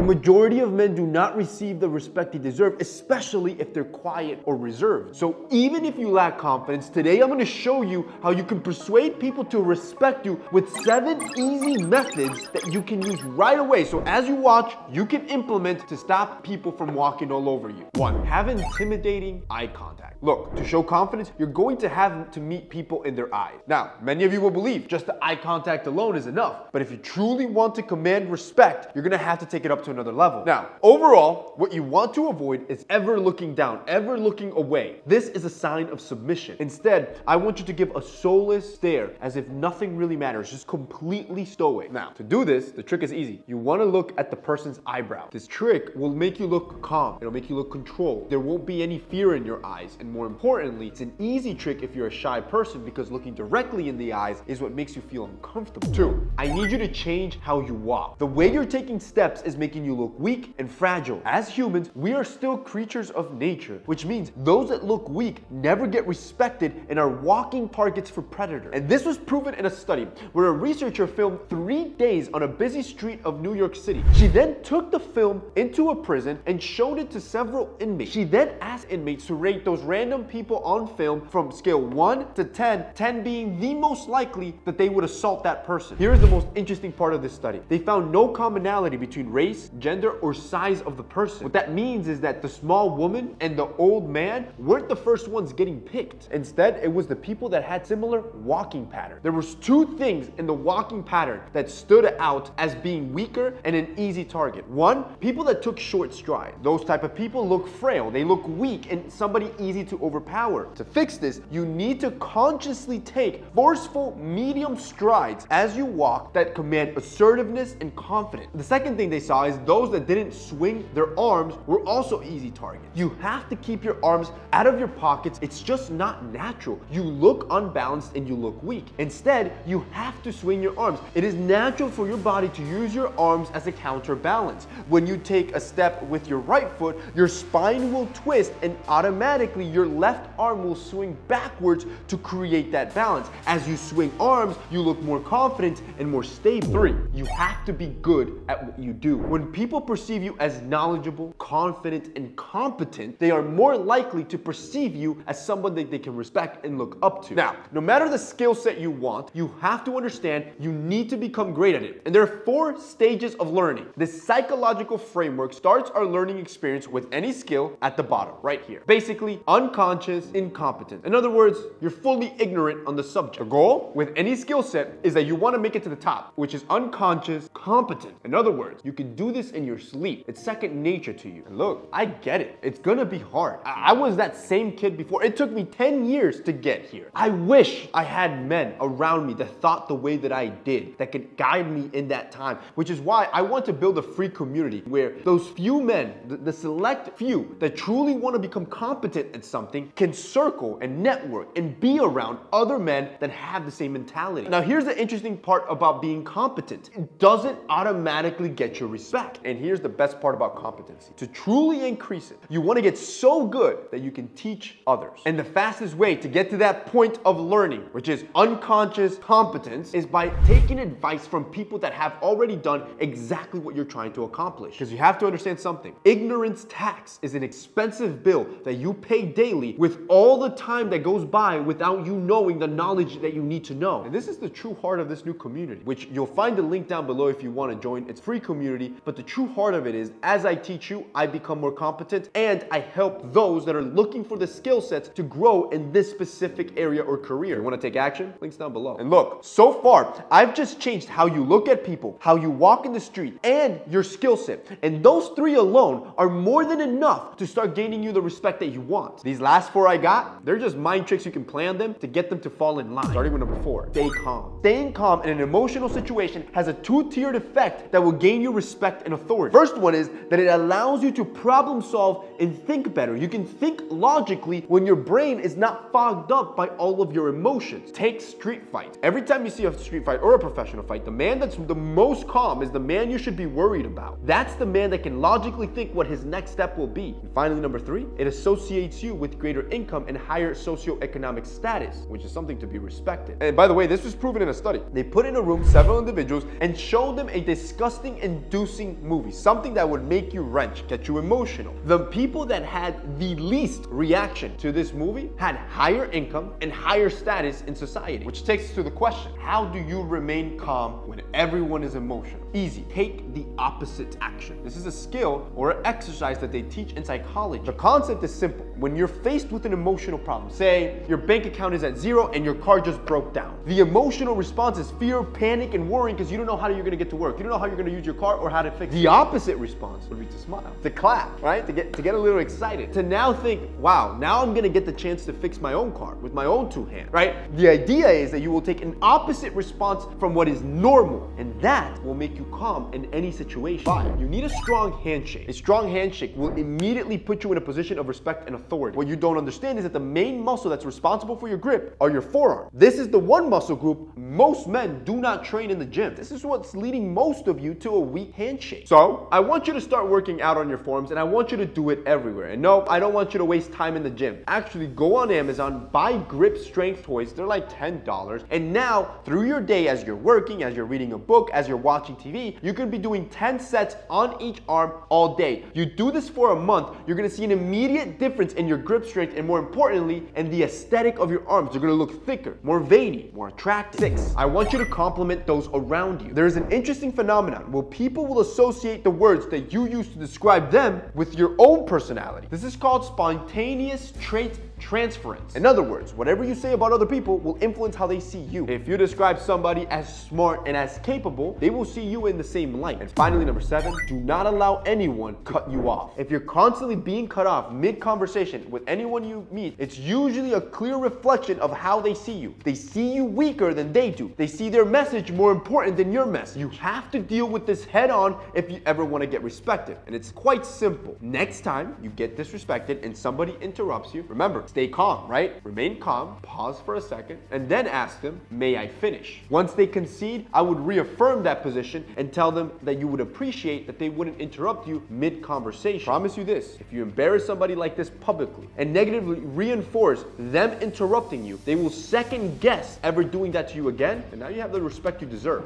majority of men do not receive the respect they deserve, especially if they're quiet or reserved. So even if you lack confidence, today I'm going to show you how you can persuade people to respect you with 7 easy methods that you can use right away. So as you watch, you can implement to stop people from walking all over you. 1. Have intimidating eye contact. Look, to show confidence, you're going to have to meet people in their eyes. Now, many of you will believe just the eye contact alone is enough, but if you truly want to command respect, you're going to have to take it up to another level. Now, overall, what you want to avoid is ever looking down, ever looking away. This is a sign of submission. Instead, I want you to give a soulless stare as if nothing really matters, just completely stoic. Now, to do this, the trick is easy. You want to look at the person's eyebrow. This trick will make you look calm. It'll make you look controlled. There won't be any fear in your eyes, and more importantly, it's an easy trick if you're a shy person because looking directly in the eyes is what makes you feel uncomfortable. 2. I need you to change how you walk. The way you're taking steps is making you look weak and fragile. As humans, we are still creatures of nature, which means those that look weak never get respected and are walking targets for predators. And this was proven in a study where a researcher filmed 3 days on a busy street of New York City. She then took the film into a prison and showed it to several inmates. She then asked inmates to rate those random people on film from scale 1 to 10, 10 being the most likely that they would assault that person. Here is the most interesting part of this study. They found no commonality between race, gender, or size of the person. What that means is that the small woman and the old man weren't the first ones getting picked. Instead, it was the people that had similar walking patterns. There was 2 things in the walking pattern that stood out as being weaker and an easy target. 1, people that took short strides. Those type of people look frail, they look weak, and somebody easy to overpower. To fix this, you need to consciously take forceful medium strides as you walk that command assertiveness and confidence. The second thing they saw is those that didn't swing their arms were also easy targets. You have to keep your arms out of your pockets. It's just not natural. You look unbalanced and you look weak. Instead, you have to swing your arms. It is natural for your body to use your arms as a counterbalance. When you take a step with your right foot, your spine will twist and automatically your left arm will swing backwards to create that balance. As you swing arms, you look more confident and more stable. 3, you have to be good at what you do. When people perceive you as knowledgeable, confident, and competent, they are more likely to perceive you as someone that they can respect and look up to. Now, no matter the skill set you want, you have to understand you need to become great at it. And there are 4 stages of learning. This psychological framework starts our learning experience with any skill at the bottom, right here. Basically, unconscious incompetence. In other words, you're fully ignorant on the subject. The goal with any skill set is that you want to make it to the top, which is unconscious competence. In other words, you can do this in your sleep. It's second nature to you. And look, I get it. It's gonna be hard. I was that same kid before. It took me 10 years to get here. I wish I had men around me that thought the way that I did, that could guide me in that time, which is why I want to build a free community where those few men, the select few that truly want to become competent at something can circle and network and be around other men that have the same mentality. Now, here's the interesting part about being competent. It doesn't automatically get your respect. And here's the best part about competency. To truly increase it, you want to get so good that you can teach others. And the fastest way to get to that point of learning, which is unconscious competence, is by taking advice from people that have already done exactly what you're trying to accomplish. Because you have to understand something. Ignorance tax is an expensive bill that you pay daily with all the time that goes by without you knowing the knowledge that you need to know. And this is the true heart of this new community, which you'll find the link down below if you want to join. It's free community, but the true heart of it is as I teach you, I become more competent and I help those that are looking for the skill sets to grow in this specific area or career. You want to take action? Links down below. And look, so far, I've just changed how you look at people, how you walk in the street, and your skill set. And those 3 alone are more than enough to start gaining you the respect that you want. These last 4 I got, they're just mind tricks you can play on them to get them to fall in line. Starting with number 4, stay calm. Staying calm in an emotional situation has a 2-tiered effect that will gain you respect and authority. First one is that it allows you to problem solve and think better. You can think logically when your brain is not fogged up by all of your emotions. Take street fights. Every time you see a street fight or a professional fight, the man that's the most calm is the man you should be worried about. That's the man that can logically think what his next step will be. And finally, number 3, it associates you with greater income and higher socioeconomic status, which is something to be respected. And by the way, this was proven in a study. They put in a room several individuals and showed them a disgusting inducing amazing movie, something that would make you wrench, get you emotional. The people that had the least reaction to this movie had higher income and higher status in society, which takes us to the question, how do you remain calm when everyone is emotional? Easy. Take the opposite action. This is a skill or an exercise that they teach in psychology. The concept is simple. When you're faced with an emotional problem, say your bank account is at zero and your car just broke down, the emotional response is fear, panic, and worrying because you don't know how you're going to get to work. You don't know how you're going to use your car or how to fix it. The opposite response would be to smile, to clap, right? To get a little excited, to now think, wow, now I'm going to get the chance to fix my own car with my own two hands, right? The idea is that you will take an opposite response from what is normal, and that will make you calm in any situation. 5, you need a strong handshake. A strong handshake will immediately put you in a position of respect and authority. What you don't understand is that the main muscle that's responsible for your grip are your forearms. This is the one muscle group most men do not train in the gym. This is what's leading most of you to a weak handshake. So I want you to start working out on your forearms, and I want you to do it everywhere. And no, I don't want you to waste time in the gym. Actually, go on Amazon, buy grip strength toys. They're like $10. And now, through your day, as you're working, as you're reading a book, as you're watching TV, you can be doing 10 sets on each arm all day. You do this for a month, you're gonna see an immediate difference in your grip strength, and more importantly, in the aesthetic of your arms. They're gonna look thicker, more veiny, more attractive. 6, I want you to compliment those around you. There's an interesting phenomenon where people will associate the words that you use to describe them with your own personality. This is called spontaneous trait transference. In other words, whatever you say about other people will influence how they see you. If you describe somebody as smart and as capable, they will see you in the same light. And finally, number 7, do not allow anyone cut you off. If you're constantly being cut off mid-conversation with anyone you meet, it's usually a clear reflection of how they see you. They see you weaker than they do. They see their message more important than your message. You have to deal with this head on if you ever want to get respected. And it's quite simple. Next time you get disrespected and somebody interrupts you, remember, stay calm, right? Remain calm, pause for a second, and then ask them, may I finish? Once they concede, I would reaffirm that position and tell them that you would appreciate that they wouldn't interrupt you mid-conversation. Promise you this, if you embarrass somebody like this publicly and negatively reinforce them interrupting you, they will second guess ever doing that to you again, and now you have the respect you deserve.